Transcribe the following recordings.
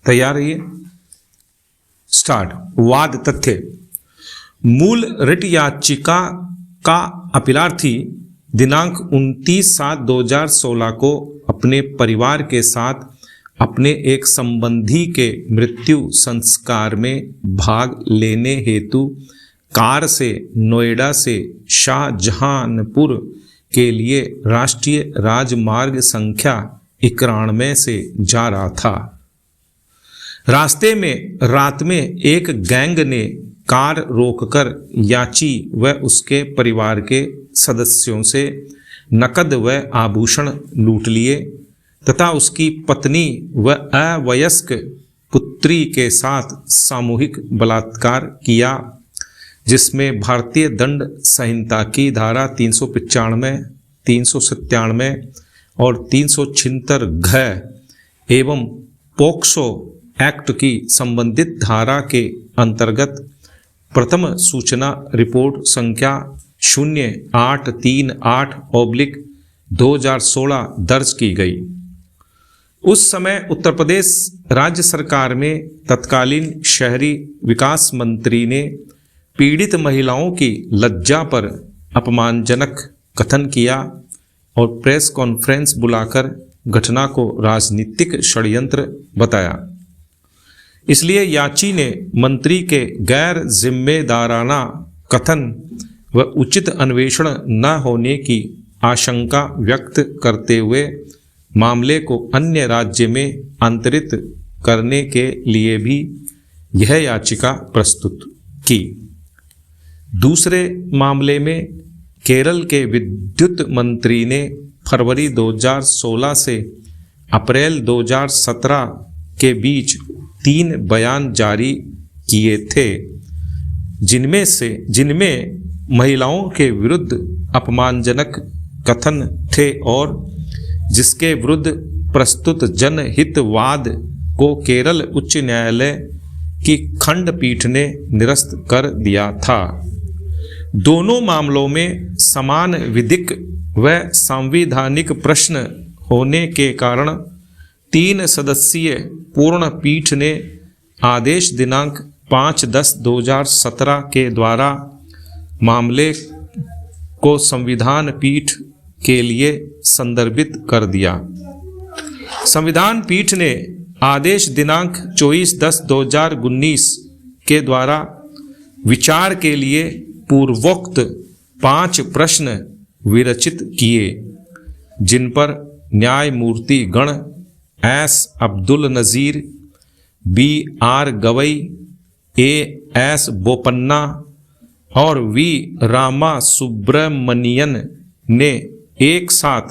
तैयार रहिए। स्टार्ट। वाद तथ्य। मूल रिट याचिका का अपीलार्थी दिनांक 29/7/2016 को अपने परिवार के साथ अपने एक संबंधी के मृत्यु संस्कार में भाग लेने हेतु कार से नोएडा से शाहजहांपुर के लिए राष्ट्रीय राजमार्ग संख्या 91 से जा रहा था। रास्ते में रात में एक गैंग ने कार रोककर याची व उसके परिवार के सदस्यों से नकद व आभूषण लूट लिए तथा उसकी पत्नी व अवयस्क पुत्री के साथ सामूहिक बलात्कार किया, जिसमें भारतीय दंड संहिता की धारा 395, 397 और 376 घ एवं पोक्सो एक्ट की संबंधित धारा के अंतर्गत प्रथम सूचना रिपोर्ट संख्या 0838/2016 दर्ज की गई। उस समय उत्तर प्रदेश राज्य सरकार में तत्कालीन शहरी विकास मंत्री ने पीड़ित महिलाओं की लज्जा पर अपमानजनक कथन किया और प्रेस कॉन्फ्रेंस बुलाकर घटना को राजनीतिक षड्यंत्र बताया। इसलिए याची ने मंत्री के गैर जिम्मेदाराना कथन व उचित अन्वेषण न होने की आशंका व्यक्त करते हुए मामले को अन्य राज्य में अंतरित करने के लिए भी यह याचिका प्रस्तुत की। दूसरे मामले में केरल के विद्युत मंत्री ने फरवरी 2016 से अप्रैल 2017 के बीच 3 बयान जारी किए थे, जिनमें महिलाओं के विरुद्ध अपमानजनक कथन थे और जिसके विरुद्ध प्रस्तुत जनहितवाद को केरल उच्च न्यायालय की खंडपीठ ने निरस्त कर दिया था। दोनों मामलों में समान विधिक व संवैधानिक प्रश्न होने के कारण 3 सदस्यीय पूर्ण पीठ ने आदेश दिनांक 5/10/2017 के द्वारा मामले को संविधान पीठ के लिए संदर्भित कर दिया। संविधान पीठ ने आदेश दिनांक 24/10/2019 के द्वारा विचार के लिए पूर्वोक्त 5 प्रश्न विरचित किए, जिन पर न्यायमूर्ति गण S Abdul Nazeer, B.R. Gavai, A.S. Bopanna और V. रामा सुब्रमणियन ने एक साथ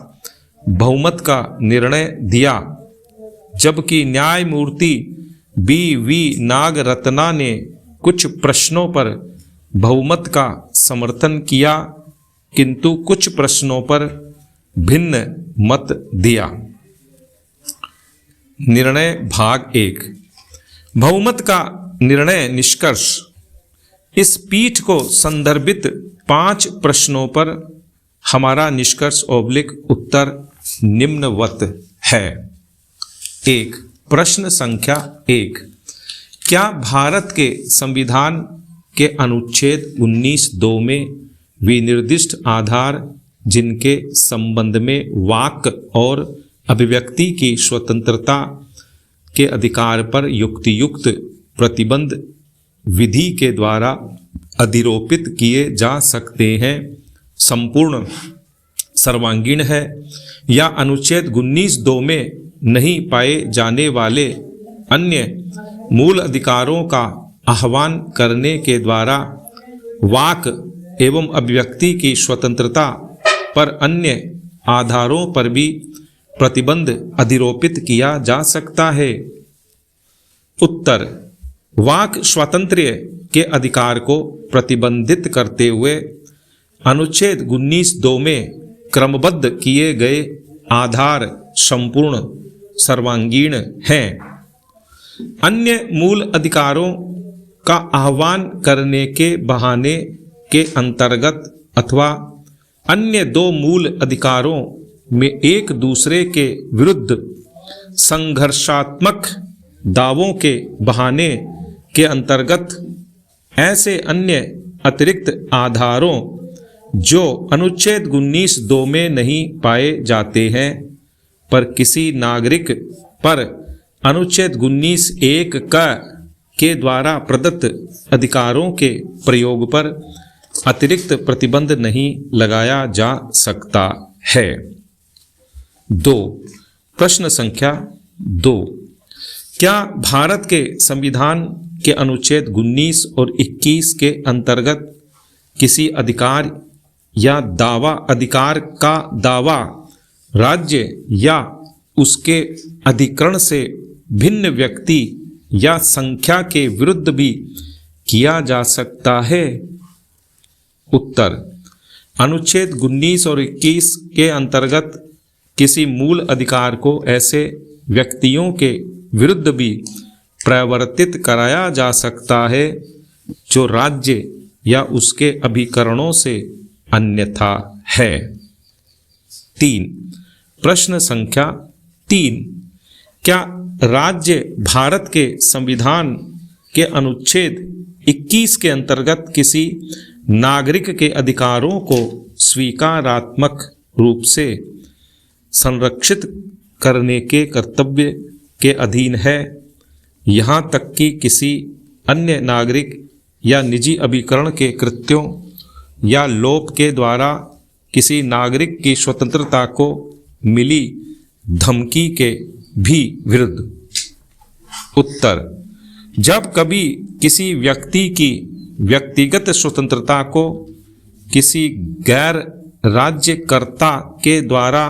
बहुमत का निर्णय दिया, जबकि न्यायमूर्ति B.V. नागरत्ना ने कुछ प्रश्नों पर बहुमत का समर्थन किया, किंतु कुछ प्रश्नों पर भिन्न मत दिया। निर्णय भाग 1। बहुमत का निर्णय निष्कर्ष। इस पीठ को संदर्भित 5 प्रश्नों पर हमारा निष्कर्ष उत्तर निम्नवत है। 1. प्रश्न संख्या 1। क्या भारत के संविधान के अनुच्छेद 19(2) में विनिर्दिष्ट आधार जिनके संबंध में वाक और अभिव्यक्ति की स्वतंत्रता के अधिकार पर युक्तियुक्त प्रतिबंध विधि के द्वारा अधिरोपित किए जा सकते हैं, संपूर्ण, सर्वांगीण है, या अनुच्छेद 19(2) में नहीं पाए जाने वाले अन्य मूल अधिकारों का आह्वान करने के द्वारा वाक एवं अभिव्यक्ति की स्वतंत्रता पर अन्य आधारों पर भी प्रतिबंध अधिरोपित किया जा सकता है। उत्तर। वाक स्वातंत्र्य के अधिकार को प्रतिबंधित करते हुए अनुच्छेद 19(2) में क्रमबद्ध किए गए आधार संपूर्ण, सर्वांगीण हैं। अन्य मूल अधिकारों का आह्वान करने के बहाने के अंतर्गत अथवा अन्य 2 मूल अधिकारों में एक दूसरे के विरुद्ध संघर्षात्मक दावों के बहाने के अंतर्गत ऐसे अन्य अतिरिक्त आधारों जो अनुच्छेद 19(2) में नहीं पाए जाते हैं, पर किसी नागरिक पर अनुच्छेद 19(1) के द्वारा प्रदत्त अधिकारों के प्रयोग पर अतिरिक्त प्रतिबंध नहीं लगाया जा सकता है। 2. प्रश्न संख्या 2, क्या भारत के संविधान के अनुच्छेद 19 और 21 के अंतर्गत किसी अधिकार या अधिकार का दावा राज्य या उसके अधिकरण से भिन्न व्यक्ति या संख्या के विरुद्ध भी किया जा सकता है? उत्तर, अनुच्छेद 19 और 21 के अंतर्गत किसी मूल अधिकार को ऐसे व्यक्तियों के विरुद्ध भी प्रवर्तित कराया जा सकता है जो राज्य या उसके अभिकरणों से अन्यथा है। 3. प्रश्न संख्या 3, क्या राज्य भारत के संविधान के अनुच्छेद 21 के अंतर्गत किसी नागरिक के अधिकारों को स्वीकारात्मक रूप से संरक्षित करने के कर्तव्य के अधीन है, यहाँ तक कि किसी अन्य नागरिक या निजी अभिकरण के कृत्यों या लोप के द्वारा किसी नागरिक की स्वतंत्रता को मिली धमकी के भी विरुद्ध? उत्तर, जब कभी किसी व्यक्ति की व्यक्तिगत स्वतंत्रता को किसी गैर राज्यकर्ता के द्वारा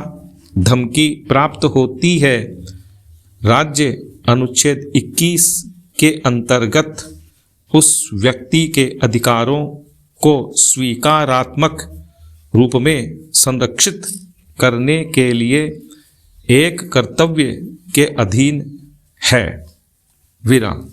धमकी प्राप्त होती है, राज्य अनुच्छेद 21 के अंतर्गत उस व्यक्ति के अधिकारों को स्वीकारात्मक रूप में संरक्षित करने के लिए एक कर्तव्य के अधीन है। विराम।